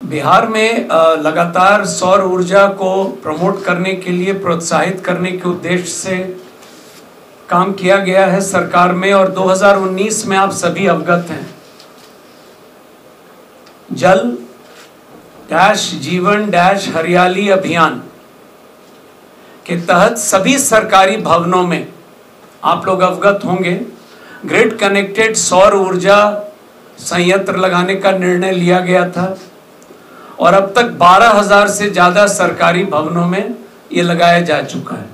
बिहार में लगातार सौर ऊर्जा को प्रमोट करने के लिए, प्रोत्साहित करने के उद्देश्य से काम किया गया है सरकार में। और 2019 में आप सभी अवगत हैं, जल डैश जीवन डैश हरियाली अभियान के तहत सभी सरकारी भवनों में, आप लोग अवगत होंगे, ग्रिड कनेक्टेड सौर ऊर्जा संयंत्र लगाने का निर्णय लिया गया था। और अब तक 12,000 से ज्यादा सरकारी भवनों में ये लगाया जा चुका है।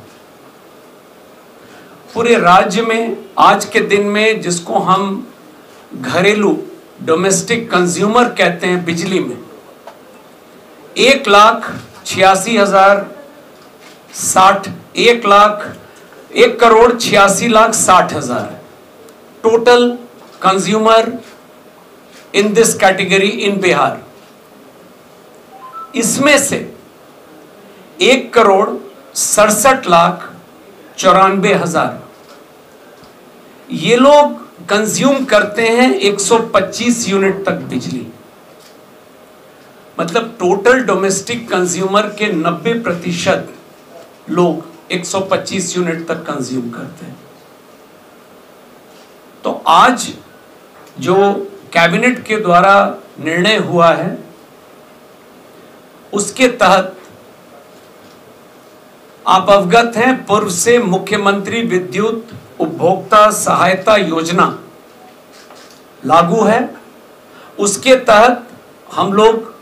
पूरे राज्य में आज के दिन में, जिसको हम घरेलू डोमेस्टिक कंज्यूमर कहते हैं, बिजली में 1,86,60,000 total consumer in this category इन बिहार। इसमें से 1,67,94,000 ये लोग कंज्यूम करते हैं 125 यूनिट तक बिजली। मतलब टोटल डोमेस्टिक कंज्यूमर के 90% लोग 125 यूनिट तक कंज्यूम करते हैं। तो आज जो कैबिनेट के द्वारा निर्णय हुआ है, उसके तहत आप अवगत हैं, पूर्व से मुख्यमंत्री विद्युत उपभोक्ता सहायता योजना लागू है। उसके तहत हम लोग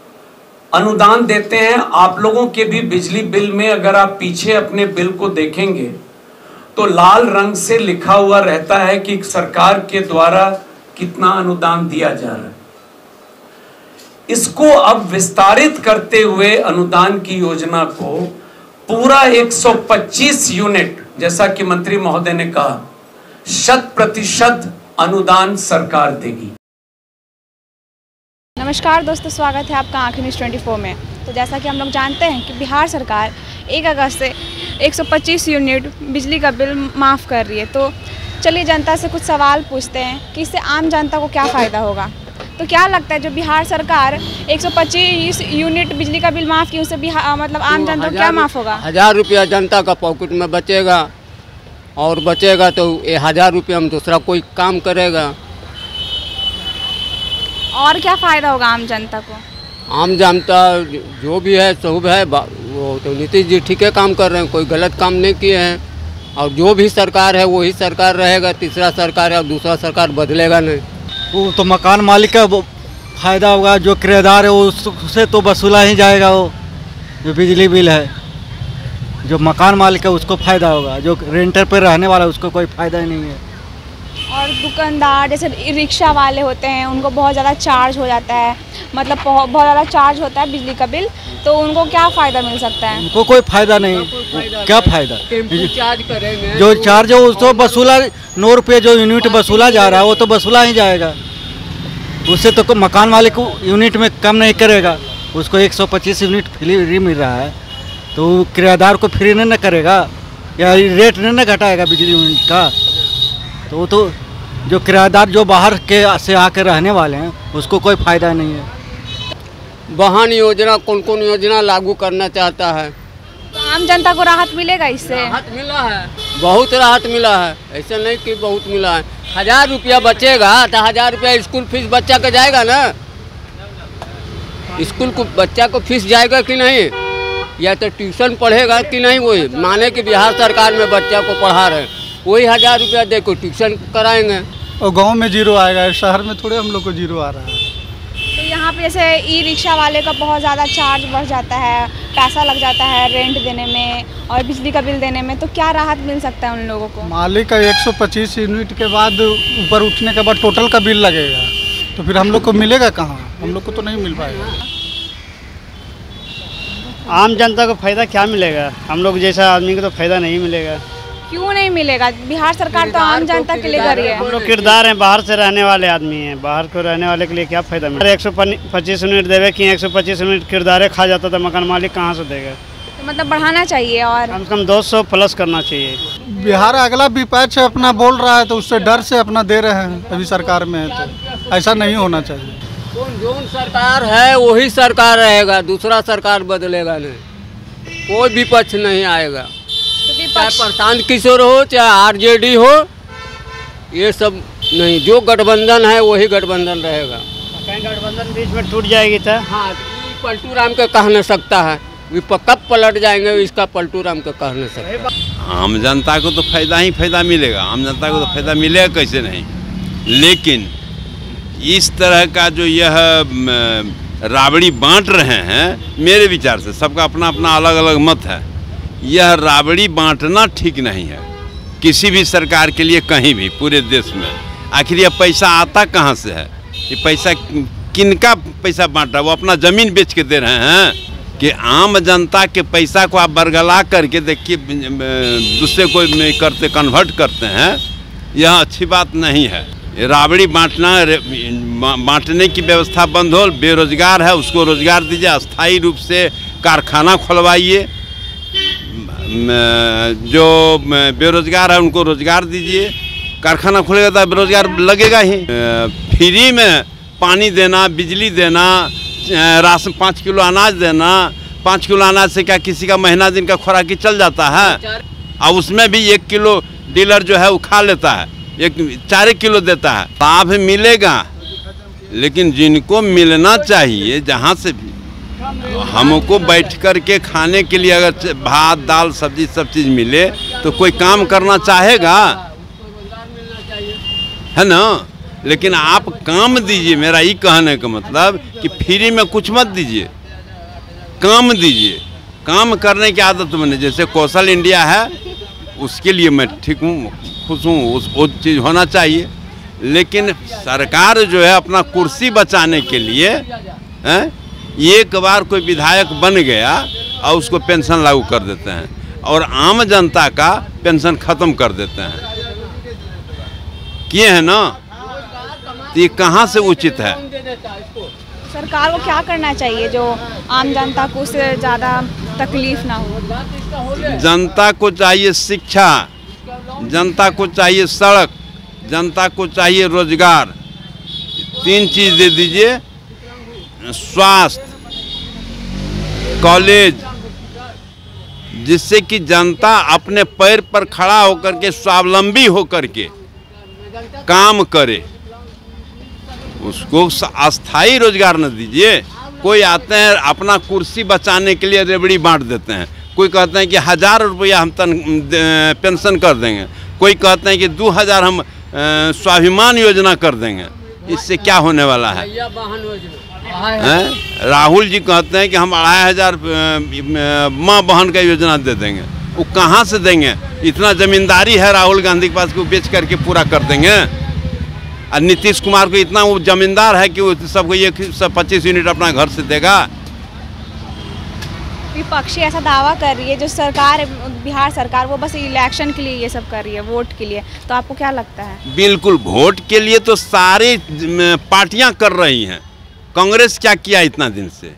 अनुदान देते हैं। आप लोगों के भी बिजली बिल में अगर आप पीछे अपने बिल को देखेंगे तो लाल रंग से लिखा हुआ रहता है कि सरकार के द्वारा कितना अनुदान दिया जा रहा है। इसको अब विस्तारित करते हुए अनुदान की योजना को पूरा 125 यूनिट, जैसा कि मंत्री महोदय ने कहा, 100% अनुदान सरकार देगी। नमस्कार दोस्तों, स्वागत है आपका आंखें न्यूज़ 24 में। तो जैसा कि हम लोग जानते हैं कि बिहार सरकार 1 अगस्त से 125 यूनिट बिजली का बिल माफ़ कर रही है। तो चलिए जनता से कुछ सवाल पूछते हैं कि इससे आम जनता को क्या फ़ायदा होगा। तो क्या लगता है, जो बिहार सरकार 125 यूनिट बिजली का बिल माफ़ की, उससे मतलब आम जनता को क्या माफ़ होगा? 1,000 रुपया जनता का पॉकेट में बचेगा, और बचेगा तो ये 1,000 रुपया में दूसरा कोई काम करेगा। और क्या फ़ायदा होगा आम जनता को? आम जनता जो भी है सब है, वो तो नीतीश जी ठीक है काम कर रहे हैं, कोई गलत काम नहीं किए हैं। और जो भी सरकार है वही सरकार रहेगा, तीसरा सरकार है और दूसरा सरकार बदलेगा नहीं। वो तो मकान मालिक का फ़ायदा होगा, जो किराएदार है उससे तो वसूला ही जाएगा। वो जो बिजली बिल है, जो मकान मालिक है उसको फ़ायदा होगा, जो रेंटर पर रहने वाला है उसको कोई फ़ायदा ही नहीं है। और दुकानदार जैसे रिक्शा वाले होते हैं, उनको बहुत ज़्यादा चार्ज हो जाता है, मतलब बहुत ज़्यादा चार्ज होता है बिजली का बिल, तो उनको क्या फ़ायदा मिल सकता है? उनको कोई फ़ायदा नहीं। क्या फ़ायदा? चार्ज करेंगे, जो चार्ज है उसको वसूला, 9 रुपये जो यूनिट वसूला जा रहा है वो तो वसूला ही जाएगा। उससे तो मकान मालिक को यूनिट में कम नहीं करेगा, उसको 125 यूनिट फ्री मिल रहा है, तो किराएदार को फ्री नहीं न करेगा या रेट नहीं न घटाएगा बिजली यूनिट का। तो जो किराएदार जो बाहर के से आकर रहने वाले हैं उसको कोई फ़ायदा नहीं है। वाहन योजना, कौन कौन योजना लागू करना चाहता है? तो आम जनता को राहत मिलेगा इससे? राहत मिला है, बहुत राहत मिला है, ऐसा नहीं कि बहुत मिला है। 1,000 रुपया बचेगा तो 1,000 रुपया स्कूल फीस बच्चा का जाएगा ना। स्कूल को बच्चा को फीस जाएगा कि नहीं, या तो ट्यूशन पढ़ेगा कि नहीं। वही माने कि बिहार सरकार में बच्चा को पढ़ा रहे हैं, वही 1,000 रुपया दे को ट्यूशन कराएंगे। और गांव में जीरो आएगा, शहर में थोड़े हम लोग को जीरो आ रहा है। तो यहाँ पे जैसे ई रिक्शा वाले का बहुत ज़्यादा चार्ज बढ़ जाता है, पैसा लग जाता है रेंट देने में और बिजली का बिल देने में, तो क्या राहत मिल सकता है उन लोगों को? मालिक का 125 यूनिट के बाद ऊपर उठने के बाद टोटल का बिल लगेगा, तो फिर हम लोग को मिलेगा कहाँ? हम लोग को तो नहीं मिल पाएगा। आम जनता को फ़ायदा क्या मिलेगा? हम लोग जैसा आदमी को तो फ़ायदा नहीं मिलेगा। क्यों नहीं मिलेगा? बिहार सरकार तो आम जनता के लिए कर रही है। हम लोग किरदार हैं, बाहर से रहने वाले आदमी हैं, बाहर को रहने वाले के लिए क्या फ़ायदा मिलेगा? 125 यूनिट देवे कि 125 यूनिट किरदारे खा जाता था, मकान मालिक कहाँ से देगा? तो मतलब बढ़ाना चाहिए और कम से कम 200 प्लस करना चाहिए। बिहार अगला विपक्ष अपना बोल रहा है तो उससे डर से अपना दे रहे हैं, अभी सरकार में है तो ऐसा नहीं होना चाहिए। जो सरकार है वही सरकार रहेगा, दूसरा सरकार बदलेगा नहीं, कोई विपक्ष नहीं आएगा। चाहे प्रशांत किशोर हो चाहे आरजेडी हो, ये सब नहीं, जो गठबंधन है वही गठबंधन रहेगा। कहीं गठबंधन बीच में टूट जाएगी तो हाँ, पलटू राम के कह नहीं सकता है, कब पलट जाएंगे इसका पलटू राम के कह नहीं सकता। आम जनता को तो फायदा ही फायदा मिलेगा, आम जनता को तो फायदा मिलेगा कैसे नहीं। लेकिन इस तरह का जो यह राबड़ी बांट रहे हैं, मेरे विचार से सबका अपना अपना अलग अलग मत है, यह राबड़ी बांटना ठीक नहीं है किसी भी सरकार के लिए कहीं भी पूरे देश में। आखिर यह पैसा आता कहाँ से है, ये पैसा किनका पैसा बांटा, वो अपना ज़मीन बेच के दे रहे हैं कि आम जनता के पैसा को आप बरगला करके देखिए दूसरे को करते कन्वर्ट करते हैं, यह अच्छी बात नहीं है। राबड़ी बांटने की व्यवस्था बंद हो, बेरोजगार है उसको रोजगार दीजिए, अस्थायी रूप से कारखाना खुलवाइए, जो बेरोजगार है उनको रोजगार दीजिए, कारखाना खुलेगा तो बेरोजगार लगेगा ही। फ्री में पानी देना, बिजली देना, राशन 5 किलो अनाज देना, 5 किलो अनाज से क्या किसी का महीना दिन का खुराकी चल जाता है? और उसमें भी 1 किलो डीलर जो है वो खा लेता है, 4 किलो देता है। लाभ मिलेगा, लेकिन जिनको मिलना चाहिए जहाँ से भी, हमको बैठ कर के खाने के लिए अगर भात दाल सब्जी सब चीज़ मिले तो कोई काम करना चाहेगा, है ना। लेकिन आप काम दीजिए, मेरा ये कहने का मतलब कि फ्री में कुछ मत दीजिए, काम दीजिए, काम करने की आदत बने। जैसे कौशल इंडिया है, उसके लिए मैं ठीक हूँ, खुश हूँ, वो चीज़ होना चाहिए। लेकिन सरकार जो है अपना कुर्सी बचाने के लिए एक बार कोई विधायक बन गया और उसको पेंशन लागू कर देते हैं और आम जनता का पेंशन ख़त्म कर देते हैं, किए हैं ना। तो ये कहाँ से उचित है? सरकार को क्या करना चाहिए जो आम जनता को उससे ज़्यादा तकलीफ ना हो? जनता को चाहिए शिक्षा, जनता को चाहिए सड़क, जनता को चाहिए रोजगार, 3 चीज़ दे दीजिए, स्वास्थ्य, कॉलेज, जिससे कि जनता अपने पैर पर खड़ा होकर के स्वावलंबी होकर के काम करे। उसको अस्थाई रोजगार न दीजिए। कोई आते हैं अपना कुर्सी बचाने के लिए रेवड़ी बांट देते हैं, कोई कहते हैं कि 1000 रुपया हम पेंशन कर देंगे, कोई कहते हैं कि 2000 हम स्वाभिमान योजना कर देंगे। इससे क्या होने वाला है? राहुल जी कहते हैं कि हम 2500 माँ बहन का योजना दे देंगे। वो कहाँ से देंगे? इतना जमींदारी है राहुल गांधी के पास कि वो बेच करके पूरा कर देंगे। और नीतीश कुमार को इतना वो जमींदार है कि वो सबको 125 यूनिट अपना घर से देगा। विपक्षी ऐसा दावा कर रही है, जो सरकार बिहार सरकार वो बस इलेक्शन के लिए ये सब कर रही है, वोट के लिए। तो आपको क्या लगता है? बिल्कुल, वोट के लिए तो सारी पार्टियां कर रही हैं। कांग्रेस क्या किया इतना दिन से,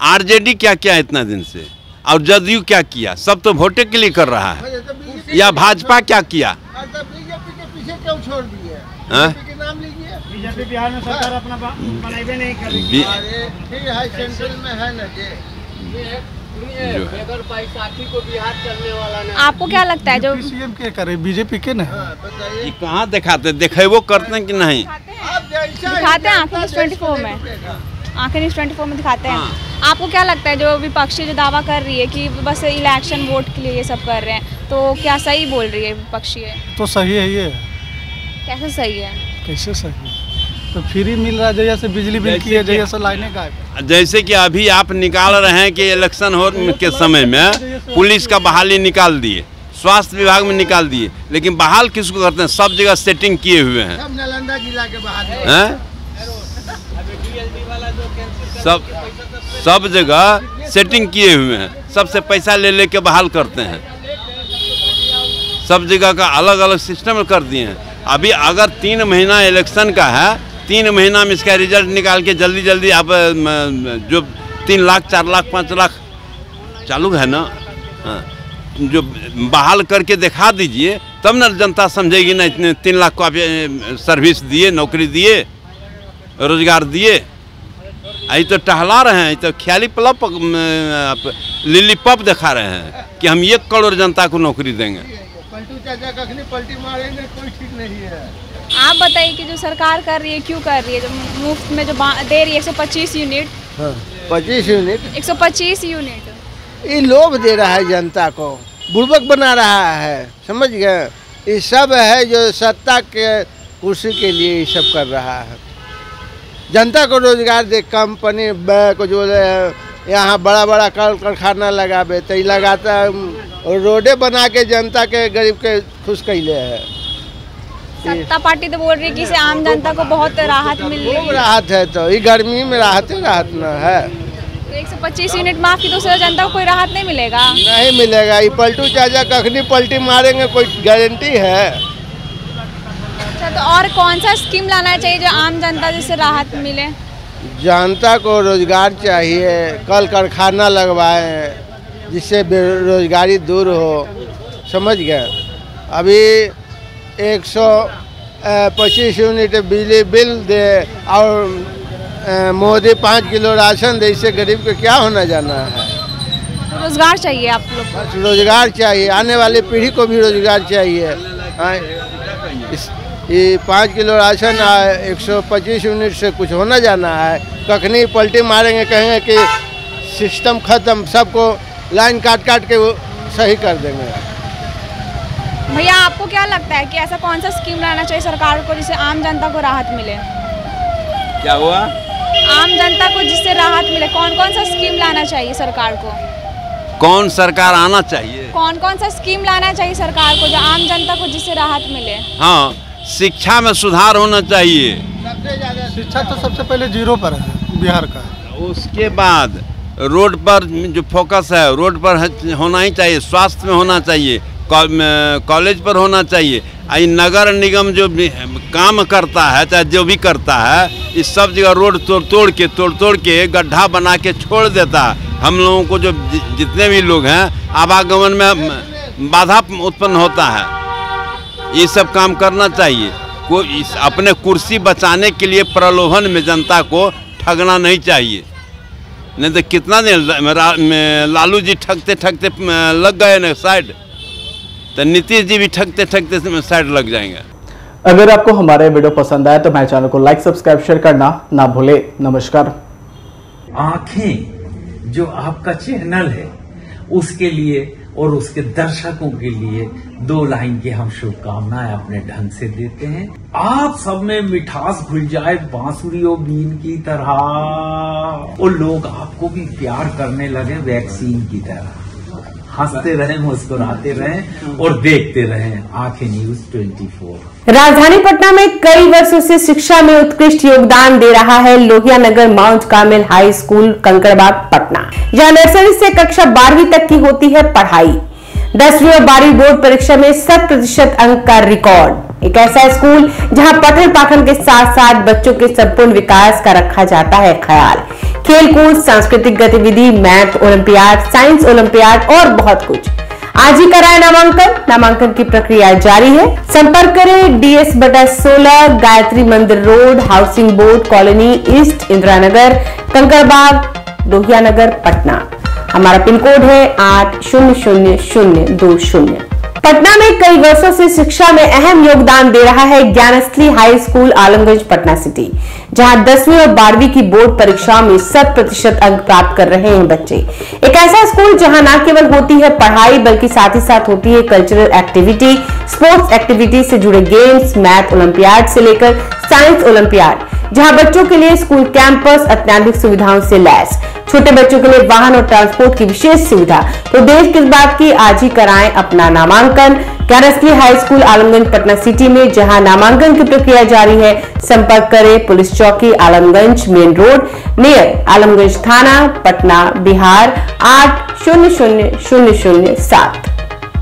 आरजेडी क्या किया इतना दिन से, और जदयू क्या किया? सब तो वोटे के लिए कर रहा है। या भाजपा क्या किया? बीजेपी के पीछे क्यों छोड़ दिए? बीजेपी के नाम लीजिए। बीजेपी बिहार में सरकार अपना बनाइबे नहीं कर रही। फिर हाई सेंट्रल में है ना बगैर बैसाखी को बिहार चलने वाला नहीं। आपको क्या लगता है जो सीएम के करे बीजेपी के ना? ये कहाँ दिखाते, दिखेबो करते हैं कि नहीं? दिखाते हैं आंखें न्यूज़ 24 में, आंखें न्यूज़ 24 में दिखाते हैं। आपको क्या लगता है जो विपक्षी जो दावा कर रही है कि बस इलेक्शन वोट के लिए ये सब कर रहे हैं, तो क्या सही बोल रही है विपक्षी? है तो सही है ये। कैसे सही है? कैसे सही है? तो फ्री मिल रहा है, जैसे बिजली बिल की है, जैसे लाइनें का। जैसे कि अभी आप निकाल रहे हैं कि इलेक्शन हो के समय में पुलिस का बहाली निकाल दिए, स्वास्थ्य विभाग में निकाल दिए, लेकिन बहाल किसको करते हैं? सब जगह सेटिंग किए हुए हैं। सब नालंदा जिला के बहाल हैं? सब जगह सेटिंग किए हुए हैं, सबसे पैसा ले लेके बहाल करते हैं। सब जगह का अलग अलग सिस्टम कर दिए हैं। अभी अगर 3 महीना इलेक्शन का है, 3 महीना में इसका रिजल्ट निकाल के जल्दी जल्दी आप जो 3 लाख 4 लाख 5 लाख चालू है ना, जो बहाल करके दिखा दीजिए, तब ना जनता समझेगी ना इतने 3 लाख को आप सर्विस दिए, नौकरी दिए। रोजगार दिए? अभी तो टहला रहे हैं, तो ख्याली पलप लिली पप दिखा रहे हैं कि हम 1 करोड़ जनता को नौकरी देंगे। पलटू चाचा कखनी पलटी मारेंगे, कोई ठीक नहीं है। आप बताइए कि जो सरकार कर रही है क्यों कर रही है, जो मुफ्त में जो दे रही है 125 यूनिट। हाँ, 25 यूनिट 125 यूनिट ये लोभ दे रहा है जनता को, बुड़बक बना रहा है, समझ गए? ये सब है जो सत्ता के कुर्सी के लिए ये सब कर रहा है। जनता को रोजगार दे, कंपनी बैंक जो यहाँ बड़ा बड़ा कल कारखाना लगावे तो लगाता है, रोडे बना के जनता के गरीब के खुश कैले है। सत्ता पार्टी तो बोल रही है कि इससे आम जनता को बहुत राहत मिल रही है। राहत है तो ये गर्मी में राहत न है। तो 125 यूनिट माफ की दूसरे जनता को कोई राहत नहीं मिलेगा? नहीं मिलेगा। ये पलटू चाचा कखनी पलटी मारेंगे, कोई गारंटी है? अच्छा, तो और कौन सा स्कीम लाना चाहिए जो आम जनता जिससे राहत मिले? जनता को रोजगार चाहिए, कल कारखाना लगवाएं जिससे बेरोजगारी दूर हो, समझ गए? अभी 125 यूनिट बिजली बिल दे और मोदी 5 किलो राशन दे, इससे गरीब को क्या होना जाना है? रोजगार चाहिए आप लोग को? बस रोजगार चाहिए, आने वाली पीढ़ी को भी रोजगार चाहिए। ये 5 किलो राशन 125 यूनिट से कुछ होना जाना है? कखनी पलटी मारेंगे, कहेंगे कि सिस्टम खत्म, सबको लाइन काट काट के वो सही कर देंगे। भैया आपको क्या लगता है कि ऐसा कौन सा स्कीम लाना चाहिए सरकार को जिससे आम जनता को राहत मिले? क्या हुआ? आम जनता को जिससे राहत मिले, कौन कौन सा स्कीम लाना चाहिए सरकार को? कौन सरकार आना चाहिए? कौन कौन सा स्कीम लाना चाहिए सरकार को जो आम जनता को जिससे राहत मिले? हाँ, शिक्षा में सुधार होना चाहिए। शिक्षा तो सबसे पहले 0 पर है बिहार का। उसके बाद रोड पर जो फोकस है रोड पर होना ही चाहिए, स्वास्थ्य में होना चाहिए, कॉलेज पर होना चाहिए। नगर निगम जो भी काम करता है, चाहे जो भी करता है, इस सब जगह रोड तोड़ के गड्ढा बना के छोड़ देता है। हम लोगों को जो जितने भी लोग हैं आवागमन में बाधा उत्पन्न होता है। ये सब काम करना चाहिए। कोई अपने कुर्सी बचाने के लिए प्रलोभन में जनता को ठगना नहीं चाहिए। नहीं तो कितना दिन लालू जी ठगते ठगते लग गए ना साइड, तो नीतीश जी भी ठगते ठगते साइड लग जाएंगे। अगर आपको हमारे वीडियो पसंद आए तो हमारे चैनल को लाइक सब्सक्राइब शेयर करना ना भूले। नमस्कार। आंखें जो आपका चैनल है उसके लिए और उसके दर्शकों के लिए 2 लाइन की हम शुभकामनाएं अपने ढंग से देते हैं। आप सब में मिठास घुल जाए बांसुरी और बीन की तरह, और लोग आपको भी प्यार करने लगे वैक्सीन की तरह। हंसते रहें, मुस्कुराते रहें और देखते रहें आंखें न्यूज 24। राजधानी पटना में कई वर्षों से शिक्षा में उत्कृष्ट योगदान दे रहा है Lohia Nagar Mount Carmel high school Kankarbagh Patna. यहां नर्सरी से कक्षा 12वीं तक की होती है पढ़ाई। 10वीं और 12वीं बोर्ड परीक्षा में 100% अंक का रिकॉर्ड। एक ऐसा स्कूल जहां पठन पाठन के साथ साथ बच्चों के संपूर्ण विकास का रखा जाता है ख्याल। खेलकूद, सांस्कृतिक गतिविधि, मैथ ओलंपियाड, साइंस ओलंपियाड और बहुत कुछ। आज ही कराएं नामांकन। नामांकन की प्रक्रिया जारी है। संपर्क करें DS/16 Gayatri Mandir road, housing board colony east, Indira Nagar, Kankarbagh, Lohia Nagar, Patna. हमारा पिन कोड है 800020। पटना में कई वर्षों से शिक्षा में अहम योगदान दे रहा है Gyansthali high school Alamganj Patna city, जहां 10वीं और 12वीं की बोर्ड परीक्षाओं में 100% अंक प्राप्त कर रहे हैं बच्चे। एक ऐसा स्कूल जहां न केवल होती है पढ़ाई बल्कि साथ ही साथ होती है कल्चरल एक्टिविटी, स्पोर्ट्स एक्टिविटी से जुड़े गेम्स, मैथ ओलंपियाड से लेकर साइंस ओलंपियाड, जहां बच्चों के लिए स्कूल कैंपस अत्याधुनिक सुविधाओं से लैस, छोटे बच्चों के लिए वाहन और ट्रांसपोर्ट की विशेष सुविधा। तो देर किस बात की, आज ही कराएं अपना नामांकन Gyansthali high school Alamganj Patna city में, जहां नामांकन की प्रक्रिया जारी है। संपर्क करें पुलिस चौकी Alamganj main road near Alamganj थाना, पटना, बिहार 800007।